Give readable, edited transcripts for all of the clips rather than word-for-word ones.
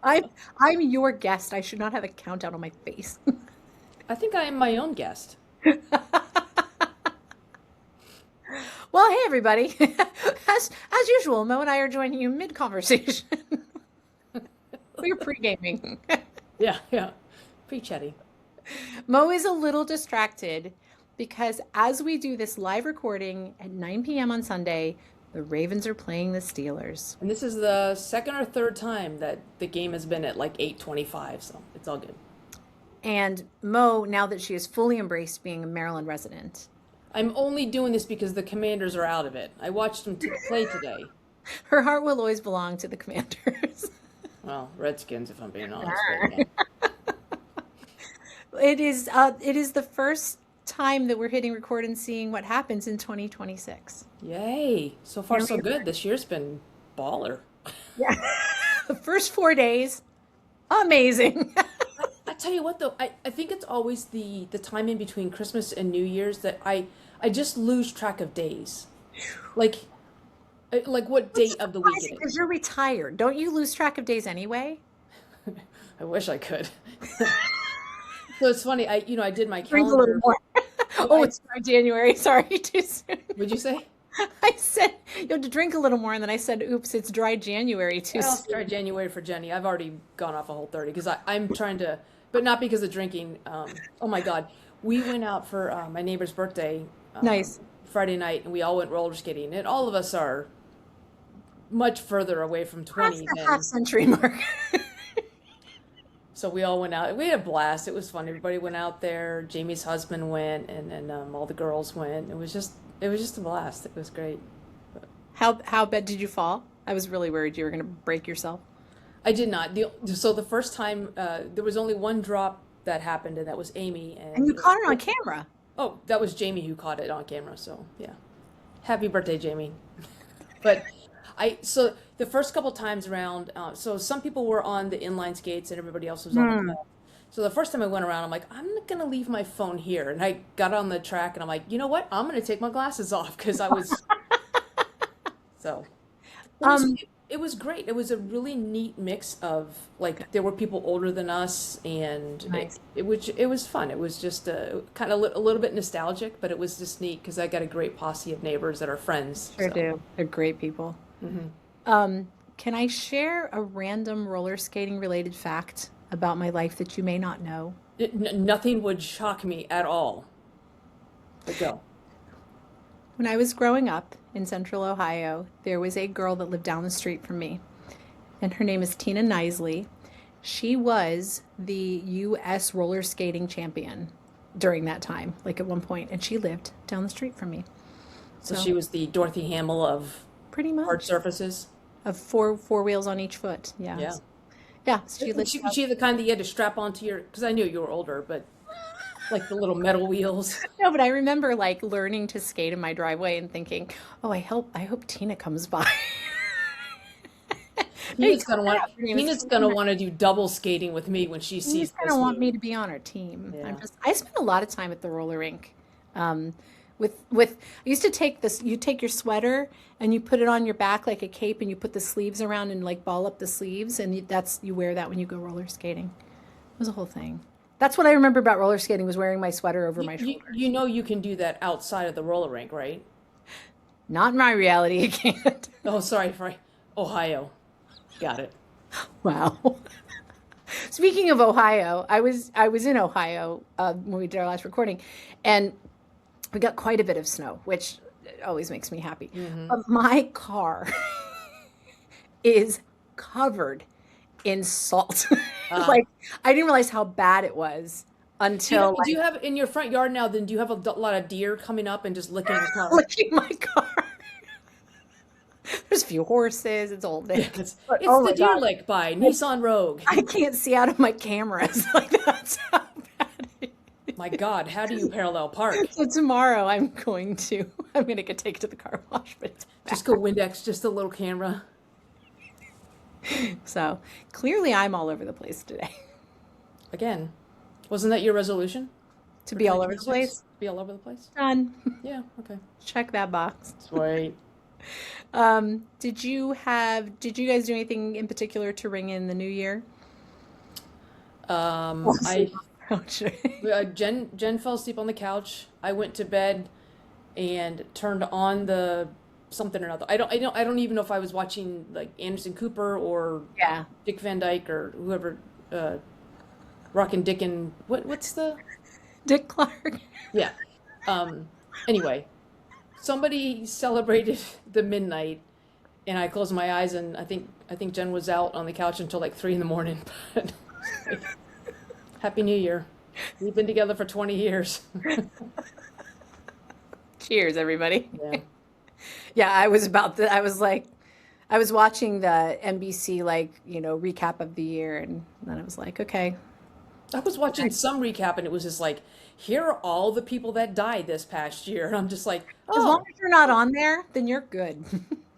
I'm your guest. I should not have a countdown on my face. I think I am my own guest. Well, hey everybody. As usual, Mo and I are joining you mid conversation. We're pre-gaming. Yeah, yeah. Pretty chatty. Mo is a little distracted because as we do this live recording at 9 p.m. on Sunday, the Ravens are playing the Steelers. And this is the second or third time that the game has been at like 8:25, so it's all good. And Mo, now that she has fully embraced being a Maryland resident, I'm only doing this because the Commanders are out of it. I watched them play today. her heart will always belong to the Commanders. Well, Redskins, if I'm being honest. But, yeah. It is the first time that we're hitting record and seeing what happens in 2026. Yay. So far, so good. This year's been baller. Yeah. The first 4 days, amazing. I tell you what, though, I think it's always the time in between Christmas and New Year's that I just lose track of days. Like what date of the week it Because is. you're retired. Don't you lose track of days anyway? I wish I could. So it's funny. I did my Drink a little calendar. more. Oh, it's dry January. Sorry, too soon. What'd you say? I said you have to drink a little more, and then I said, "Oops, it's dry January too Well, soon." start January for Jenny. I've already gone off a whole 30 because I'm trying to, but not because of drinking. Oh my God. We went out for my neighbor's birthday Nice. Friday night, and we all went roller skating. And all of us are much further away from That's 20 the than. half-century mark. So we all went out. We had a blast. It was fun. Everybody went out there. Jamie's husband went, and all the girls went. It was just a blast. It was great. How bad did you fall? I was really worried you were going to break yourself. I did not. So the first time there was only one drop that happened, and that was Amy. And you caught it on camera. Oh, that was Jamie who caught it on camera. So yeah, happy birthday, Jamie. But so the first couple times around, so some people were on the inline skates and everybody else was on the club. So the first time I went around, I'm like, I'm not gonna leave my phone here. And I got on the track and I'm like, you know what? I'm gonna take my glasses off because I was so. It was, Um, it was great. It was a really neat mix of like there were people older than us, and Nice. it was fun. It was just kind of a little bit nostalgic, but it was just neat because I got a great posse of neighbors that are friends. Sure So. do. They're great people. Hmm. Can I share a random roller skating related fact about my life that you may not know? Nothing would shock me at all. But go. When I was growing up in central Ohio, there was a girl that lived down the street from me, and her name is Tina Nisley. She was the U.S. roller skating champion during that time, like at one point, and she lived down the street from me. So So she was the Dorothy Hamill of pretty hard much surfaces. of four wheels on each foot. Yeah, Yeah. yeah. So she Was lived. she the kind that you had to strap onto your? Because I knew you were older, but like the little metal wheels. No, but I remember like learning to skate in my driveway and thinking, "Oh, I hope Tina comes by." Hey, Tina's gonna want to do double skating with me when she Tina's sees gonna this want me move. to be on her team. Yeah. I spent a lot of time at the roller rink. Um, with I used to take this. You take your sweater and you put it on your back like a cape, and you put the sleeves around and like ball up the sleeves, and you wear that when you go roller skating. It was a whole thing. That's what I remember about roller skating was wearing my sweater over You, my you, shoulders. you know you can do that outside of the roller rink, right? Not in my reality, you can't. Oh, sorry, Ohio. Got it. Wow. Speaking of Ohio, I was in Ohio when we did our last recording, and we got quite a bit of snow, which always makes me happy. Hmm. But my car is covered in salt. Uh, Like I didn't realize how bad it was do you until do you like have in your front yard now? Then do you have a lot of deer coming up and just licking your car? licking my car. There's a few horses. It's all Yeah, there. But it's oh the my Deer God, Lake by I, Nissan Rogue. I can't see out of my cameras. Like that's how bad it My is. God, how do you parallel park? So tomorrow I'm gonna get taken to the car wash, but it's bad. Just go Windex, just a little camera. So clearly I'm all over the place today. Again, wasn't that your resolution To for be all over the 2026? place. Be all over the place? Done. Yeah, okay. Check that box. Sweet. Did you guys do anything in particular to ring in the new year? I Oh, sure. Jen fell asleep on the couch. I went to bed and turned on the something or another. I don't even know if I was watching like Anderson Cooper or Yeah. Dick Van Dyke or whoever. Rockin' Dickin'. What's the Dick Clark. yeah. Um. Anyway, somebody celebrated the midnight, and I closed my eyes, and I think Jen was out on the couch until like 3 in the morning. But like, Happy New Year. We've been together for 20 years. Cheers, everybody. Yeah. Yeah, I was like, I was watching the NBC, like, recap of the year, and then I was like, okay. I was watching some recap, and it was just like, here are all the people that died this past year. And I'm just like, As long oh, as you're not on there, then you're good.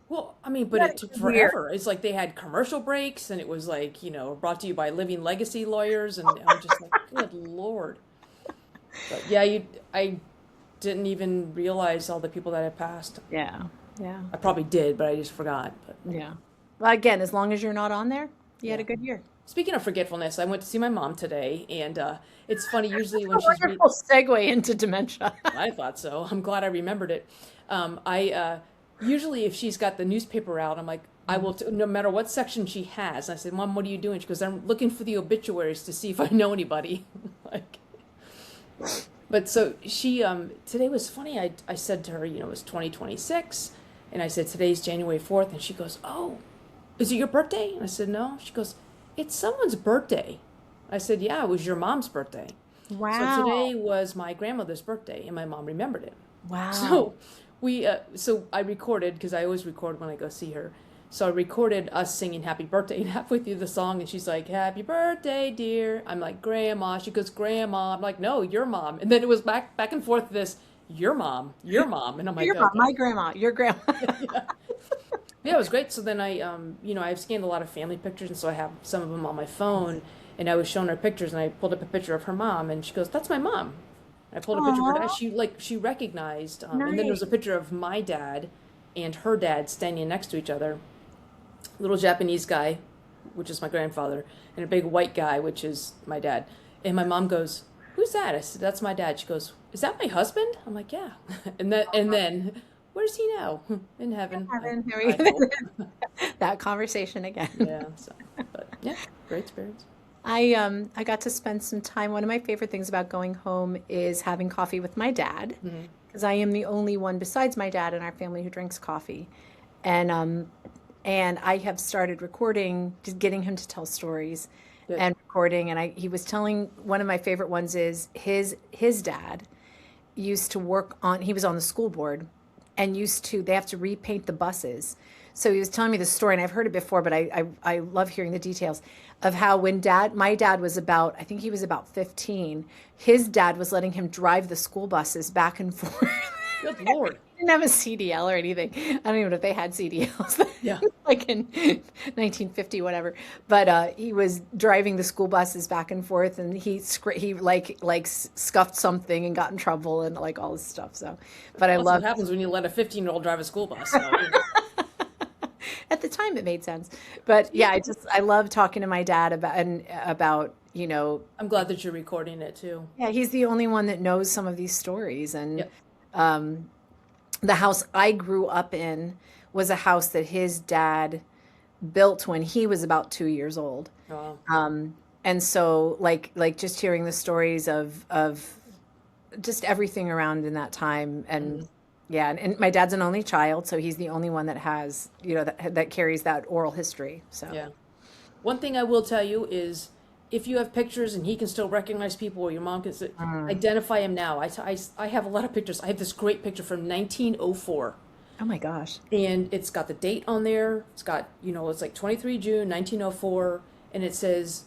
well, I mean, You but had it a took good year. forever. It's like they had commercial breaks, and it was like, brought to you by Living Legacy Lawyers. And I'm just like, good Lord. But yeah, I didn't even realize all the people that had passed. Yeah, yeah, I probably did, but I just forgot. But yeah. Well, again, as long as you're not on there, you had yeah. a good year. Speaking of forgetfulness, I went to see my mom today, and it's funny. Usually, A when wonderful segue into dementia. I thought so. I'm glad I remembered it. I usually, if she's got the newspaper out, I'm like, I will, no matter what section she has. And I said, Mom, what are you doing? She goes, I'm looking for the obituaries to see if I know anybody. Like, but so she today was funny. I said to her, it was 2026, and I said today's January 4th, and she goes, oh, is it your birthday? And I said, no. She goes, it's someone's birthday. I said, yeah, it was your mom's birthday. So Wow. today was my grandmother's birthday, and my mom remembered it. Wow. So so I recorded because I always record when I go see her. So I recorded us singing "Happy Birthday" and halfway through the song, and she's like, "Happy birthday, dear." I'm like, "Grandma." She goes, "Grandma." I'm like, "No, your mom." And then it was back and forth this, your mom, and I'm like, Your mom, okay, my grandma, your grandma. yeah. Yeah, it was great. So then I've scanned a lot of family pictures, and so I have some of them on my phone. And I was showing her pictures, and I pulled up a picture of her mom, and she goes, "That's my mom." I pulled a picture of her dad. Aw, She recognized, and then there was a nice. picture of my dad and her dad standing next to each other. Little Japanese guy, which is my grandfather, and a big white guy, which is my dad. And my mom goes, "Who's that?" I said, "That's my dad." She goes, "Is that my husband?" I'm like, "Yeah." And then, where's he now? In heaven. Having I hope. that conversation again. Yeah. So, but yeah, great spirits. I got to spend some time. One of my favorite things about going home is having coffee with my dad, Hmm. because I am the only one besides my dad in our family who drinks coffee. And I have started recording, just getting him to tell stories Good. and recording. And he was telling, one of my favorite ones is his dad used to work on, he was on the school board, and they have to repaint the buses. So he was telling me the story, and I've heard it before, but I love hearing the details of how when my dad was about, I think he was about 15, his dad was letting him drive the school buses back and forth. Good Lord. Didn't have a CDL or anything. I don't even know if they had CDLs Yeah. like in 1950, whatever. But he was driving the school buses back and forth, and he scuffed something and got in trouble and like all this stuff. So, but I That's what love happens when you let a 15-year-old drive a school bus. So, at the time it made sense. But yeah, I love talking to my dad about I'm glad that you're recording it too. yeah, he's the only one that knows some of these stories. And Yep. the house I grew up in was a house that his dad built when he was about 2 years old. Wow. And so just hearing the stories of just everything around in that time. Hmm. And yeah, and my dad's an only child, so he's the only one that has, that carries that oral history. So Yeah. One thing I will tell you is if you have pictures and he can still recognize people or your mom can identify him now. I have a lot of pictures. I have this great picture from 1904. oh my gosh. And it's got the date on there. It's got, it's like 23 June 1904. And it says,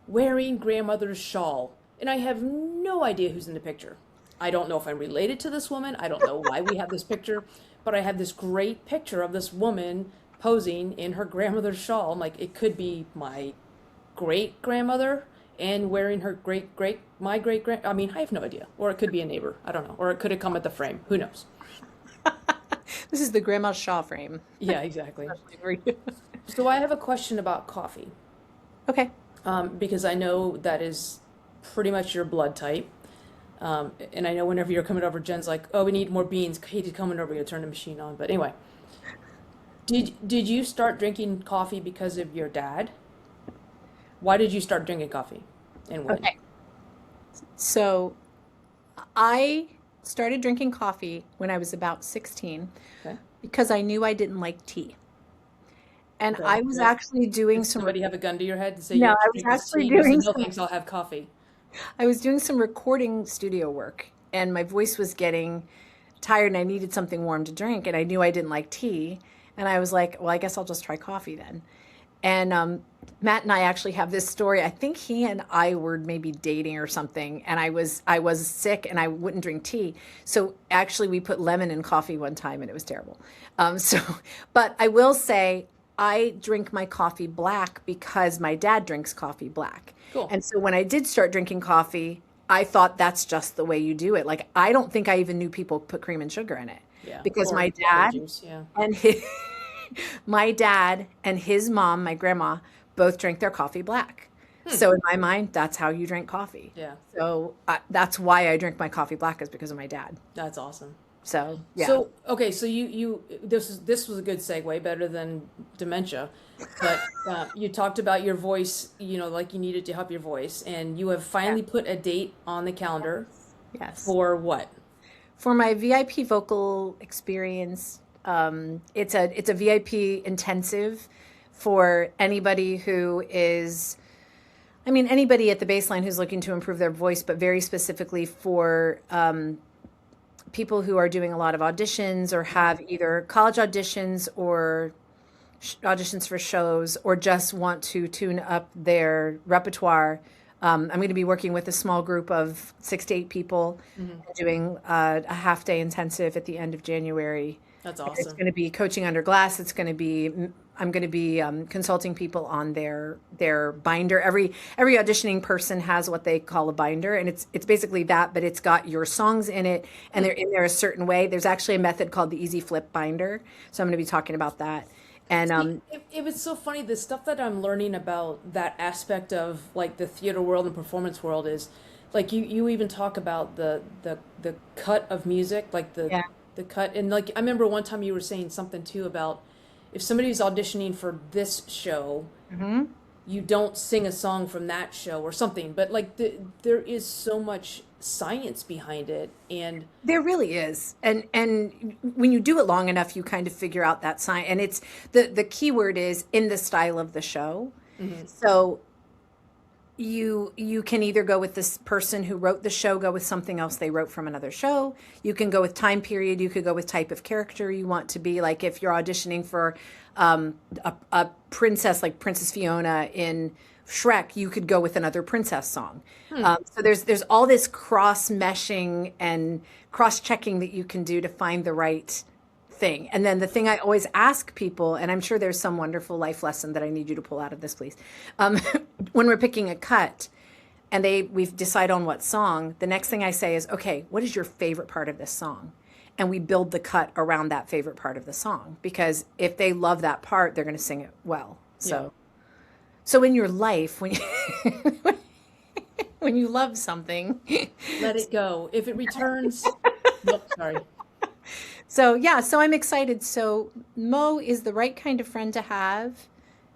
wearing grandmother's shawl. And I have no idea who's in the picture. I don't know if I'm related to this woman. I don't know why we have this picture. But I have this great picture of this woman posing in her grandmother's shawl. I'm like, it could be my great grandmother and wearing her my great grand. I mean, I have no idea. Or it could be a neighbor. I don't know. Or it could have come at the frame. Who knows? This is the Grandma Shaw frame. Yeah, exactly. Especially for you. So I have a question about coffee, Okay. because I know that is pretty much your blood type. And I know whenever you're coming over, Jen's like, "Oh, we need more beans." Katie's coming over, you turn the machine on. But anyway, did you start drinking coffee because of your dad? Why did you start drinking coffee, and when? Okay. So I started drinking coffee when I was about 16 Okay. because I knew I didn't like tea. And Okay. I was Right. actually doing Did some, somebody have a gun to your head to say you no, have to I was drink this actually tea? And you said, doing "No, some, thanks. I'll have coffee." I was doing some recording studio work and my voice was getting tired and I needed something warm to drink. And I knew I didn't like tea. And I was like, well, I guess I'll just try coffee then. And Matt and I actually have this story. I think he and I were maybe dating or something, and I was sick and I wouldn't drink tea. So actually, we put lemon in coffee one time, and it was terrible. So, but I will say I drink my coffee black because my dad drinks coffee black, Cool. and so when I did start drinking coffee, I thought that's just the way you do it. Like I don't think I even knew people put cream and sugar in it Yeah. because Or my lemon dad juice. Yeah. and his my dad and his mom, my grandma, both drank their coffee black. So in my mind, that's how you drink coffee. Yeah. So that's why I drink my coffee black is because of my dad. That's awesome. So yeah, So okay, so you this was a good segue, better than dementia, but you talked about your voice, like you needed to help your voice, and you have yeah, finally put a date on the calendar yes. for what? For my VIP vocal experience, it's a VIP intensive for anybody who is, I mean, anybody at the baseline who's looking to improve their voice, but very specifically for people who are doing a lot of auditions or have either college auditions or auditions for shows or just want to tune up their repertoire. I'm going to be working with a small group of 6 to 8 people, Hmm. doing a half day intensive at the end of January. That's And it's awesome. going to be coaching under glass. I'm going to be consulting people on their binder. Every auditioning person has what they call a binder, and it's basically that, but it's got your songs in it, and they're in there a certain way. There's actually a method called the Easy Flip binder, so I'm going to be talking about that. And See, it was so funny. The stuff that I'm learning about that aspect of like the theater world and performance world is like you even talk about the cut of music, like the yeah, the cut. And like I remember one time you were saying something too about if somebody's auditioning for this show, hmm, you don't sing a song from that show or something. But like there is so much science behind it, and there really is. And when you do it long enough, you kind of figure out that sign. And it's the key word is in the style of the show. mhm. So you can either go with this person who wrote the show, go with something else they wrote from another show. You can go with time period. You could go with type of character you want to be. Like if you're auditioning for a princess like Princess Fiona in Shrek, you could go with another princess song. So there's all this cross meshing and cross checking that you can do to find the right thing. And then the thing I always ask people, and I'm sure there's some wonderful life lesson that I need you to pull out of this, please. Um, when we're picking a cut and we've decided on what song, the next thing I say is, okay, what is your favorite part of this song? And we build the cut around that favorite part of the song because if they love that part, they're going to sing it well. Yeah, So in your life, when you, when you love something, let it go. If it returns, nope, sorry. so yeah, so I'm excited. So Mo is the right kind of friend to have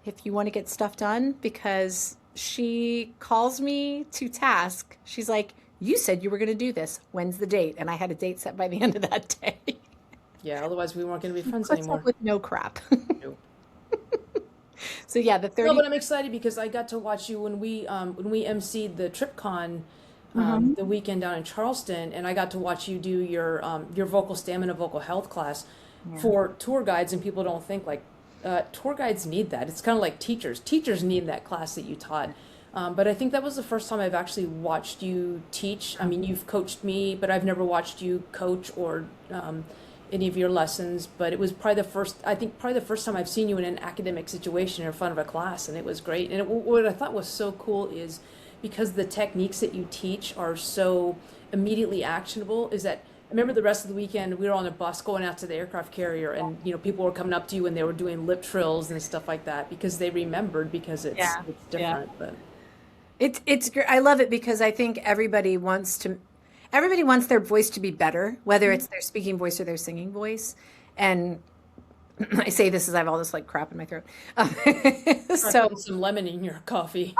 if you want to get stuff done because she calls me to task. She's like, "You said you were going to do this. When's the date?" And I had a date set by the end of that day. Yeah, otherwise we weren't going to be friends Puts up anymore. with no crap. Nope. So yeah, the No, 30. but I'm excited because I got to watch you when we emceed the TripCon Mhm. the weekend down in Charleston, and I got to watch you do your vocal stamina, vocal health class Yeah. for tour guides, and people don't think like tour guides need that. It's kind of like teachers. Teachers need that class that you taught. But I think that was the first time I've actually watched you teach. I mean, you've coached me, but I've never watched you coach or any of your lessons. But it was probably the first time I've seen you in an academic situation in front of a class, and it was great. And what I thought was so cool is because the techniques that you teach are so immediately actionable, is that I remember the rest of the weekend we were on a bus going out to the aircraft carrier, and people were coming up to you and they were doing lip trills and stuff like that because they remembered because Yeah. it's Yeah. different. But I love it because I think everybody wants their voice to be better, whether it's their speaking voice or their singing voice. And I say this as I have all this like crap in my throat. try So putting some lemon in your coffee.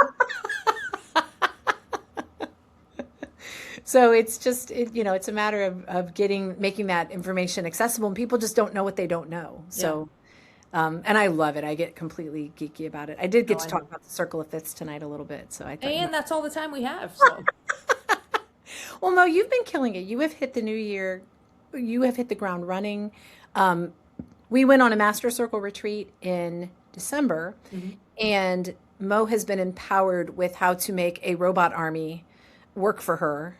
so it's just it's a matter of making that information accessible, and people just don't know what they don't know. Yeah. So and I love it. I get completely geeky about it. I did No, get to I talk know. about the circle of fifths tonight a little bit, so I thought And that's all the time we have. So well, Mo, you've been killing it. You have hit the new year. You have hit the ground running. Um, we went on a master circle retreat in December, mhm. and Mo has been empowered with how to make a robot army work for her.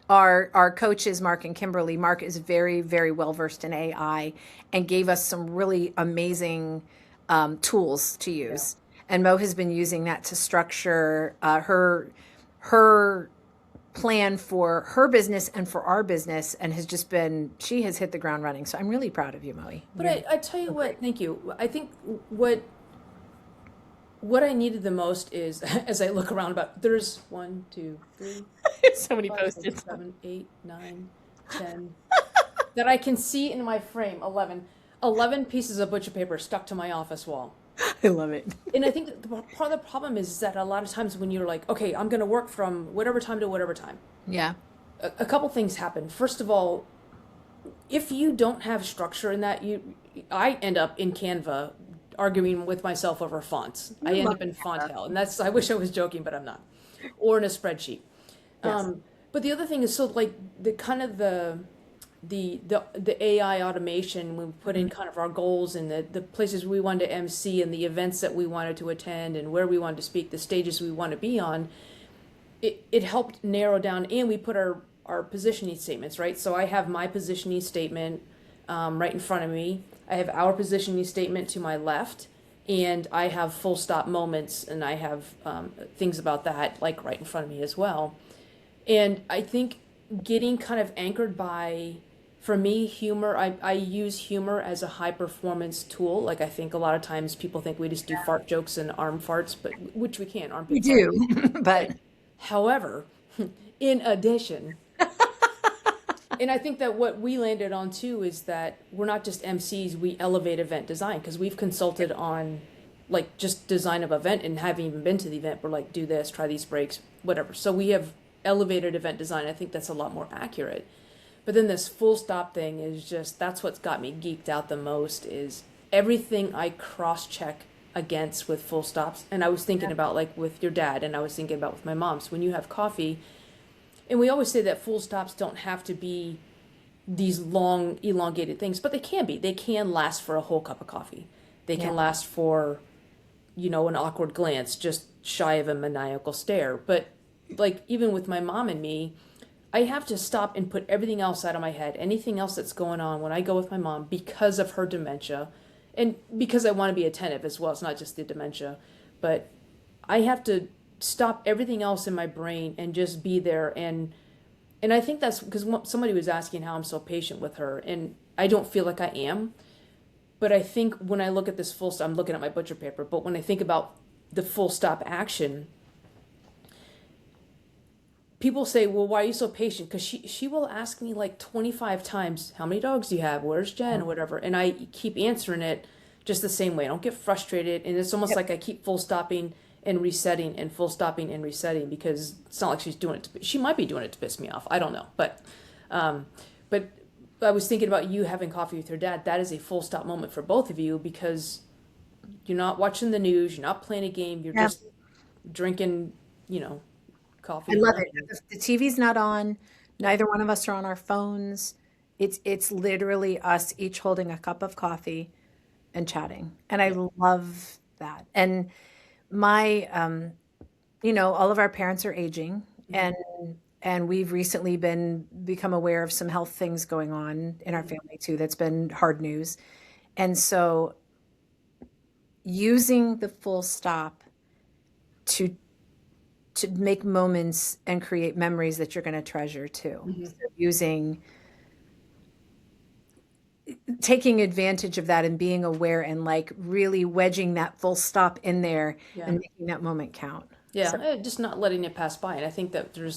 Our coaches, Mark and Kimberly. Mark is very, very well versed in AI and gave us some really amazing tools to Yeah. use. And Mo has been using that to structure her plan for her business and for our business, and she has hit the ground running. So I'm really proud of you, Moe. But You're I tell you so great. what, thank you. I think what I needed the most is as I look around about there's 1, 2, 3, So many 5, 6, post-its. 7, 8, 9, 10 that I can see in my frame. 11 pieces of butcher paper stuck to my office wall. I love it. And I think that part of the problem is that a lot of times when you're like, okay, I'm going to work from whatever time to whatever time, Yeah. a couple things happen. First of all, if you don't have structure in that, I end up in Canva arguing with myself over fonts. I I end love up in font that. hell, and that's I wish I was joking, but I'm not. Or in a spreadsheet. Yes. But the other thing is so like the kind of the AI automation we put in Mhm. kind of our goals and the places we wanted to MC and the events that we wanted to attend and where we wanted to speak, the stages we want to be on, it helped narrow down and we put our positioning statements, right? So I have my positioning statement right in front of me. I have our positioning statement to my left, and I have full stop moments, and I have things about that like right in front of me as well. And I think getting kind of anchored by, for me, humor, I use humor as a high performance tool. Like I think a lot of times people think we just do fart jokes and arm farts, but which we can, We armpit farts. do, Right. but However, in addition, and I think that what we landed on too is that we're not just MCs, we elevate event design because we've consulted on like just design of event and haven't even been to the event. We're like, do this, try these breaks, whatever. So we have elevated event design. I think that's a lot more accurate. But then this full stop thing is just that's what's got me geeked out the most is everything I cross check against with full stops. And I was thinking about like with your dad and I was thinking about with my mom. So when you have coffee, and we always say that full stops don't have to be these long, elongated things, but they can be. They can last for a whole cup of coffee. They yeah, can last for, an awkward glance, just shy of a maniacal stare. But like even with my mom and me, I have to stop and put everything else out of my head, anything else that's going on when I go with my mom because of her dementia and because I want to be attentive as well. It's not just the dementia, but I have to stop everything else in my brain and just be there and I think that's because somebody was asking how I'm so patient with her and I don't feel like I am, but I think when I look at this full stop, I'm looking at my butcher paper, but when I think about the full stop action, people say, "Well, why are you so patient?" Because she will ask me like 25 times, "How many dogs do you have? Where's Jen?" or whatever, and I keep answering it just the same way. I don't get frustrated, and it's almost yep. like I keep full stopping and resetting and full stopping and resetting because it's not like she's doing it. She might be doing it to piss me off. I don't know, um, but I was thinking about you having coffee with your dad. That is a full stop moment for both of you because you're not watching the news, you're not playing a game, you're Yeah. just drinking, I coffee and love it. lemon. The TV's not on. Neither one of us are on our phones. It's literally us each holding a cup of coffee and chatting, and I Yeah. love that. And my all of our parents are aging, Mhm. and we've recently become aware of some health things going on in our Mhm. family too. That's been hard news, and so using the full stop to to make moments and create memories that you're going to treasure too. So using taking advantage of that and being aware and like really wedging that full stop in there Yeah. and making that moment count. Yeah, So, just not letting it pass by. And I think that yeah.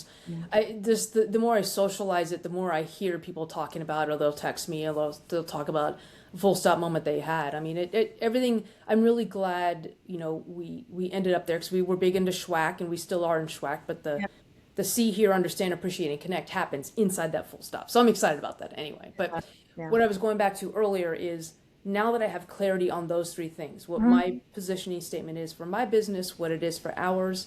the more I socialize it, the more I hear people talking about it, or they'll text me, or they'll talk about a full stop moment they had. I mean, everything, I'm really glad, we ended up there because we were big into schwack and we still are in schwack, but Yep. the see, hear, understand, appreciate, and connect happens inside that full stop. So I'm excited about that anyway. But Yeah. what I was going back to earlier is now that I have clarity on those three things, what Mhm. my positioning statement is for my business, what it is for ours,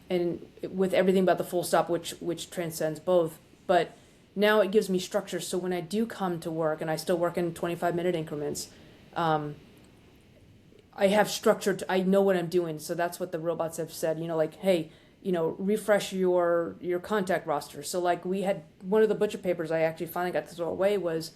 and with everything about the full stop, which transcends both. But now it gives me structure. So when I do come to work, and I still work in 25-minute increments, I have structure. I know what I'm doing. So that's what the robots have said. Like, hey, refresh your contact roster. So like we had one of the butcher papers I actually finally got to throw away was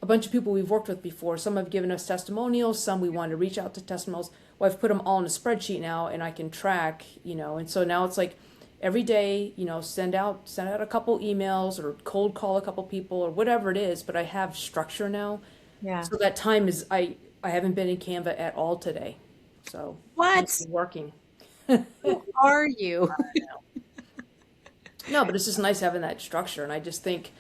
a bunch of people we've worked with before. Some have given us testimonials, some we wanted to reach out to testimonials. Well, I've put them all in a spreadsheet now, and I can track, and so now it's like every day, send out a couple emails or cold call a couple people or whatever it is, but I have structure now. Yeah. So that time is, I haven't been in Canva at all today. So What? it's working. Who are you? No, but it's just nice having that structure. And I just think,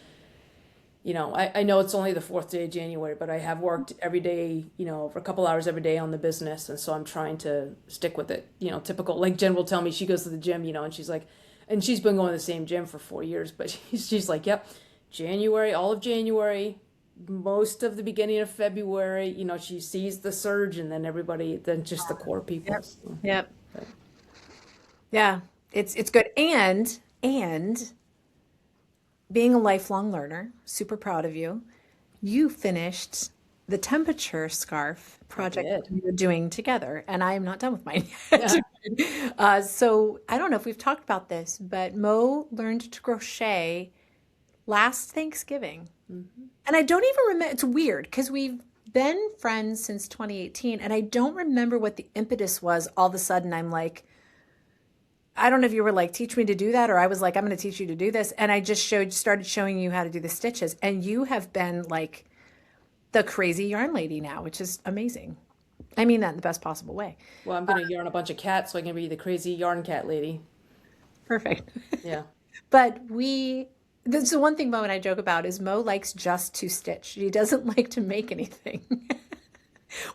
I know it's only the 4th day of January, but I have worked every day, for a couple hours every day on the business. And so I'm trying to stick with it, typical, like Jen will tell me she goes to the gym, and she's like, and she's been going to the same gym for 4 years, but she's like, yep, January, all of January, most of the beginning of February, she sees the surge, and then everybody, then just the core people. Yep. So, Yep. but Yeah. It's good. And being a lifelong learner, super proud of you. You finished the temperature scarf project did. we were doing together, and I am not done with mine yet. So I don't know if we've talked about this, but Mo learned to crochet last Thanksgiving. And I don't even remember, it's weird because we've been friends since 2018, and I don't remember what the impetus was. All of a sudden, I'm like, I don't know if you were like, teach me to do that, or I was like, I'm going to teach you to do this. And I just started showing you how to do the stitches. And you have been like the crazy yarn lady now, which is amazing. I mean that in the best possible way. Well, I'm going to yarn a bunch of cats so I can be the crazy yarn cat lady. Perfect. Yeah. But that's the one thing Mo and I joke about is Mo likes just to stitch. She doesn't like to make anything.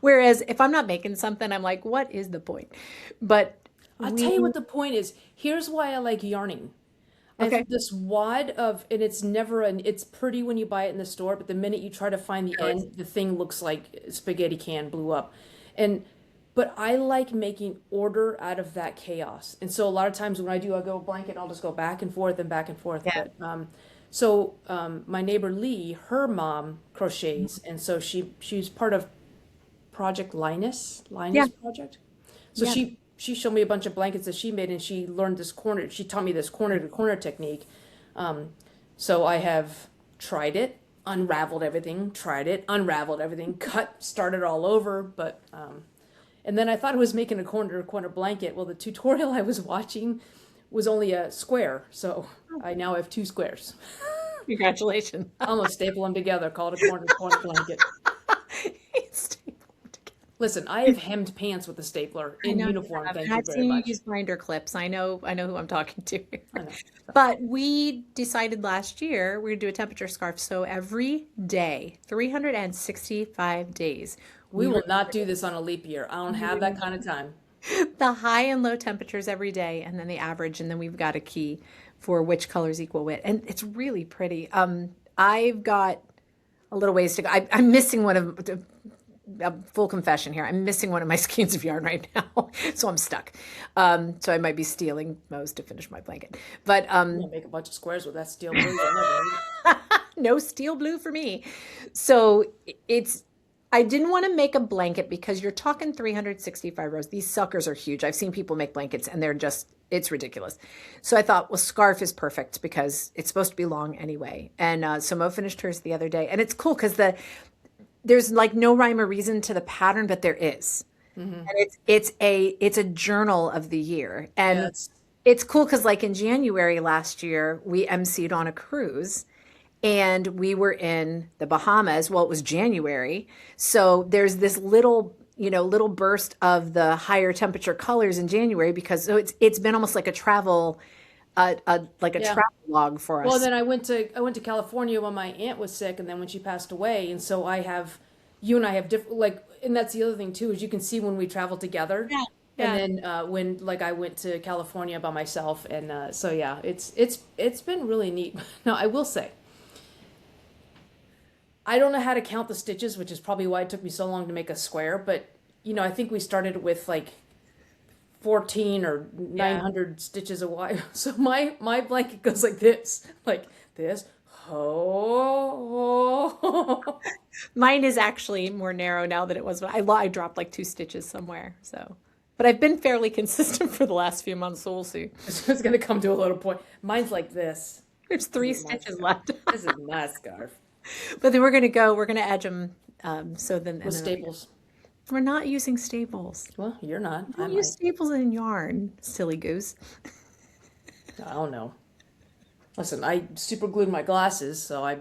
Whereas if I'm not making something, I'm like, what is the point? But I'll tell you what the point is. Here's why I like yarning. I Okay. have this wad of, and it's pretty when you buy it in the store, but the minute you try to find the end, the thing looks like a spaghetti can blew up. But I like making order out of that chaos. And so a lot of times when I go blanket, I'll just go back and forth and back and forth. Yeah. But my neighbor Lee, her mom crochets, and so she's part of Project Linus Yeah. project. So Yeah. she showed me a bunch of blankets that she made, and she taught me this corner to corner technique. So I have tried it, unraveled everything, cut, started all over, but and then I thought I was making a corner to corner blanket. Well, the tutorial I was watching was only a square, so I now have 2 squares. Congratulations. I'm gonna staple them together, call it a corner to corner blanket. Listen, I have hemmed pants with a stapler in uniform. Thank you I've very seen you much. use binder clips. I know who I'm talking to. I know. But we decided last year we're gonna do a temperature scarf. So every day, 365 days, We will not do this on a leap year. I don't have that kind of time. the high and low temperatures every day, and then the average, and then we've got a key for which colors equal which, and it's really pretty. I've got a little ways to go. I'm missing one of a full confession here. I'm missing one of my skeins of yarn right now, so I'm stuck. So I might be stealing Mo's to finish my blanket, but I'll make a bunch of squares with that steel blue. You'll never- no steel blue for me. So I didn't want to make a blanket because you're talking 365 rows. These suckers are huge. I've seen people make blankets and it's ridiculous. So I thought, well, scarf is perfect because it's supposed to be long anyway. And so Mo finished hers the other day. And it's cool because there's like no rhyme or reason to the pattern, but there is. And it's a journal of the year. And Yeah, it's cool because like in January last year, we emceed on a cruise and we were in the Bahamas. Well, it was January. So there's this little, little burst of the higher temperature colors in January because so it's been almost like a travel like a Yeah. travel log for Well, us. then I went to California when my aunt was sick, and then when she passed away, and so you and I have different like, and that's the other thing too is you can see when we travel together, Yeah. and Yeah. then when like I went to California by myself, and so yeah, it's been really neat. Now I will say I don't know how to count the stitches, which is probably why it took me so long to make a square, but I think we started with like 14 or Yeah. 900 stitches a wide. So my blanket goes like this. Oh, Mine is actually more narrow now than it was when I dropped like 2 stitches somewhere. So, but I've been fairly consistent for the last few months, so we'll see. it's gonna come to a little point. Mine's like this. There's This three is my stitches scarf. left. This is my scarf But then we're gonna edge them. So then, and with then staples. we're not using staples. Well, you're not. I Don't use might. staples in yarn, silly goose. I don't know. Listen, I super glued my glasses, so I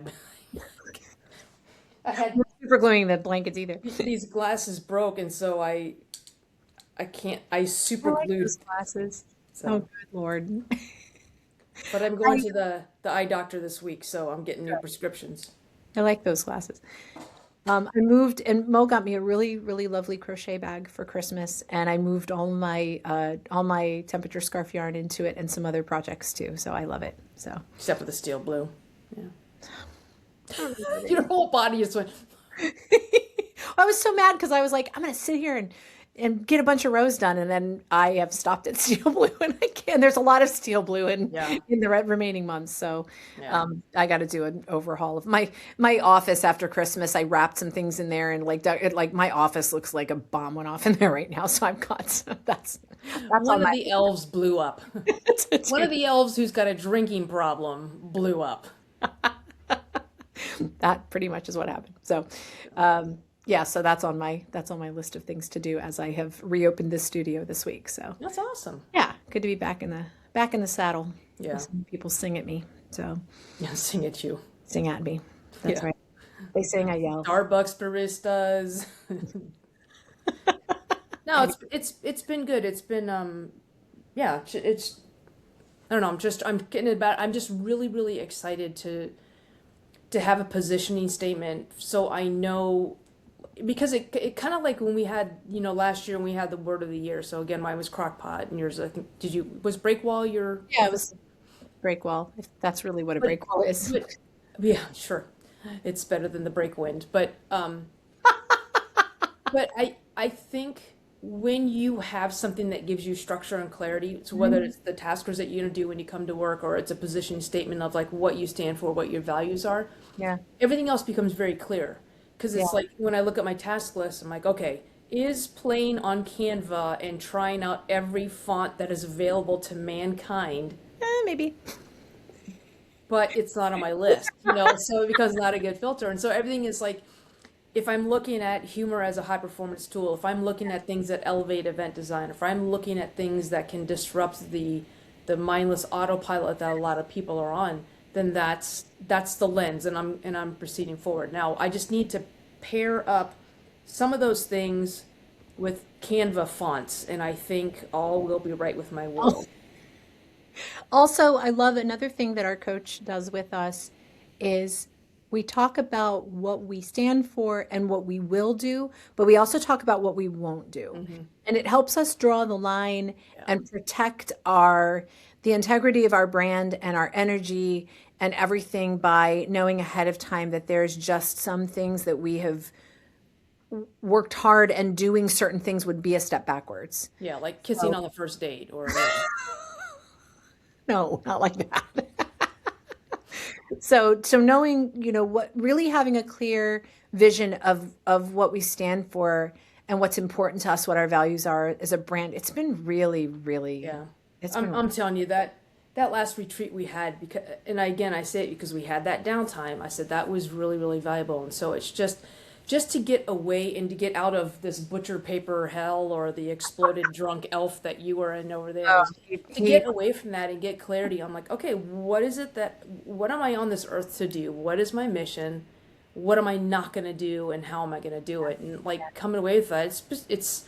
had Super gluing the blankets either. these glasses broke, and so I can't. I I super like glued. those glasses. Oh, So, good Lord. but I'm going I, to the eye doctor this week, so I'm getting new prescriptions. I like those glasses. I moved, and Mo got me a really, really lovely crochet bag for Christmas, and I moved all my temperature scarf yarn into it and some other projects too. So I love it. So Except for the steel blue. Yeah. I don't know what it Your is. whole body is like, I was so mad because I was like, I'm gonna sit here and get a bunch of rows done, and then I have stopped at steel blue, and I can't. There's a lot of steel blue yeah, in the remaining months, so yeah. I got to do an overhaul of my office after Christmas. I wrapped some things in there, and like my office looks like a bomb went off in there right now. So I've got that's One on of my the elves blew up. list to One do. of the elves who's got a drinking problem blew up. That pretty much is what happened. So, yeah, so that's on my list of things to do as I have reopened this studio this week. So, That's awesome. yeah, good to be back in the saddle. Yeah. Listening to people sing at me. So, Yeah, sing at you. sing at me. That's Yeah. right. They sing, I yell. Starbucks baristas. No, it's been good. It's been yeah, it's I don't know, I'm getting about I'm just really really excited to have a positioning statement so I know because it kind of like when we had, last year when we had the word of the year. So again, mine was crockpot and yours I think was break wall your Yeah, it was break wall. If that's really what a but, break wall is. but yeah, sure. It's better than the break wind, but I think when you have something that gives you structure and clarity, so whether it's the taskers that you're gonna do when you come to work, or it's a positioning statement of like what you stand for, what your values are, Yeah. everything else becomes very clear. Because Yeah. it's like when I look at my task list, I'm like, okay, is playing on Canva and trying out every font that is available to mankind, Maybe. but it's not on my list, so it becomes not a good filter. And so everything is like, if I'm looking at humor as a high performance tool, if I'm looking at things that elevate event design, if I'm looking at things that can disrupt the mindless autopilot that a lot of people are on, then that's the lens, and I'm proceeding forward. Now I just need to pair up some of those things with Canva fonts, and I think all will be right with my world. Also, I love another thing that our coach does with us is we talk about what we stand for and what we will do, but we also talk about what we won't do. Hmm. And it helps us draw the line Yeah. and protect the integrity of our brand and our energy and everything by knowing ahead of time that there's just some things that we have worked hard and doing certain things would be a step backwards. Yeah, like kissing on the first date or No, not like that. So knowing, what really having a clear vision of what we stand for and what's important to us, what our values are as a brand, it's been really, really, yeah. it's I'm been, I'm telling you that last retreat we had, because, and again I say it because we had that downtime. I said that was really really valuable, and so it's just just to get away and to get out of this butcher paper hell or the exploded drunk elf that you were in over there, Oh, is to get away from that and get clarity on like, okay, what am I on this earth to do? What is my mission? What am I not going to do and how am I going to do it? And like coming away with that, it's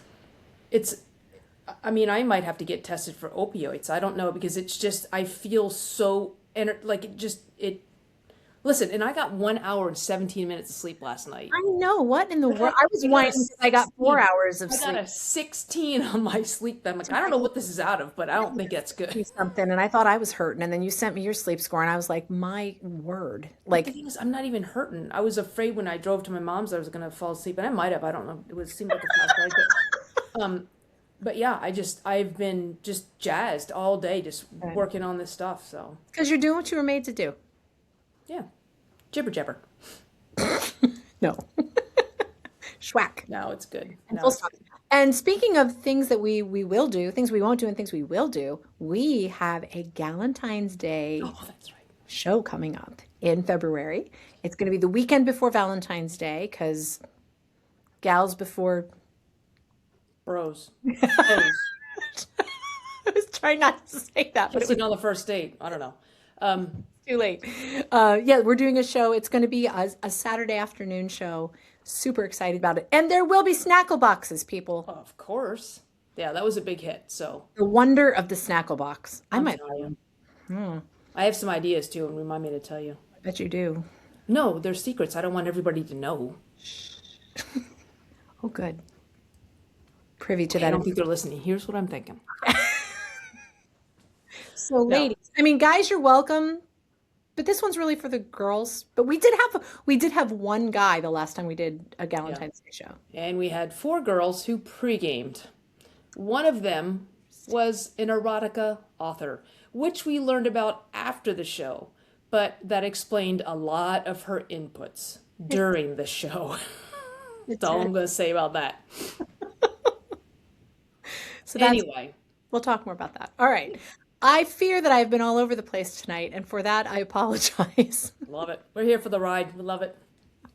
I mean, I might have to get tested for opioids. I don't know because it's just I feel so like it listen, and I got 1 hour and 17 minutes of sleep last night. I know. What in the But world? I was I got a whining because I got 4 16. hours of I got sleep. a 16 on my sleep. I'm like, I don't know what this is out of, but I don't think that's good. Something, and I thought I was hurting, and then you sent me your sleep score, and I was like, my word. But the Like, thing is, I'm not even hurting. I was afraid when I drove to my mom's I was gonna fall asleep, and I might have. I don't know. Seemed like a flashback, but yeah, I've been just jazzed all day, just working on this stuff. So because you're doing what you were made to do. yeah, jibber jabber. No. Schwack. Now it's good. And Now full it's stop. good. And speaking of things that we will do, things we won't do, and things we will do, we have a Galentine's Day Oh, that's right. show coming up in February. It's going to be the weekend before Valentine's Day because gals before. Bros. Bros. I was trying not to say that, but it was Kissing on the first date. I don't know. too late. Yeah, we're doing a show. It's going to be a Saturday afternoon show. Super excited about it. And there will be snackle boxes, people. Of course. Yeah, that was a big hit. So The wonder of the snackle box. I I'm might. telling you. I have some ideas too, and remind me to tell you. Bet you do. No, they're secrets. I don't want everybody to know. Oh, good. Privy to I that. don't think they're listening. Here's what I'm thinking. So, No. ladies, I mean, guys, you're welcome. But this one's really for the girls. But we did have one guy the last time we did a Yeah. Galentine's Day show. And we had 4 girls who pre-gamed. One of them was an erotica author, which we learned about after the show, but that explained a lot of her inputs during the show. That's all I'm going to say about that. So that's Anyway, we'll talk more about that. All right. I fear that I've been all over the place tonight, and for that I apologize. love it. We're here for the ride. We love it.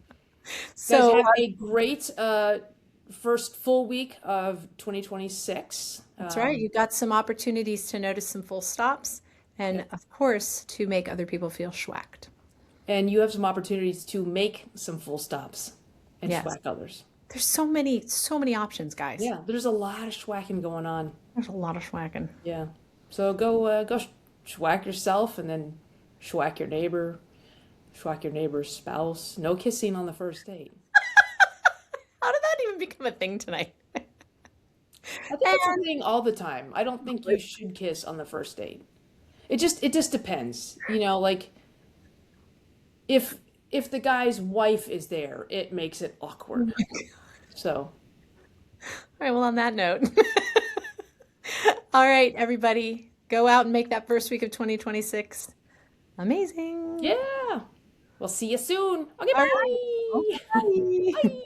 Guys, So, have a great first full week of 2026. that's right. You got some opportunities to notice some full stops, and of course, to make other people feel schwacked. And you have some opportunities to make some full stops and Yes. schwack others. There's so many options, guys. Yeah, there's a lot of schwacking going on. There's a lot of schwacking. Yeah. So go schwack yourself and then schwack your neighbor, schwack your neighbor's spouse. No kissing on the first date. How did that even become a thing tonight? I think it's a thing all the time. I don't think you should kiss on the first date. It just depends. You know, like if the guy's wife is there, it makes it awkward. So, All right, well, on that note, all right, everybody, go out and make that first week of 2026 amazing. yeah. We'll see you soon. Okay, All bye. right. Okay. Bye.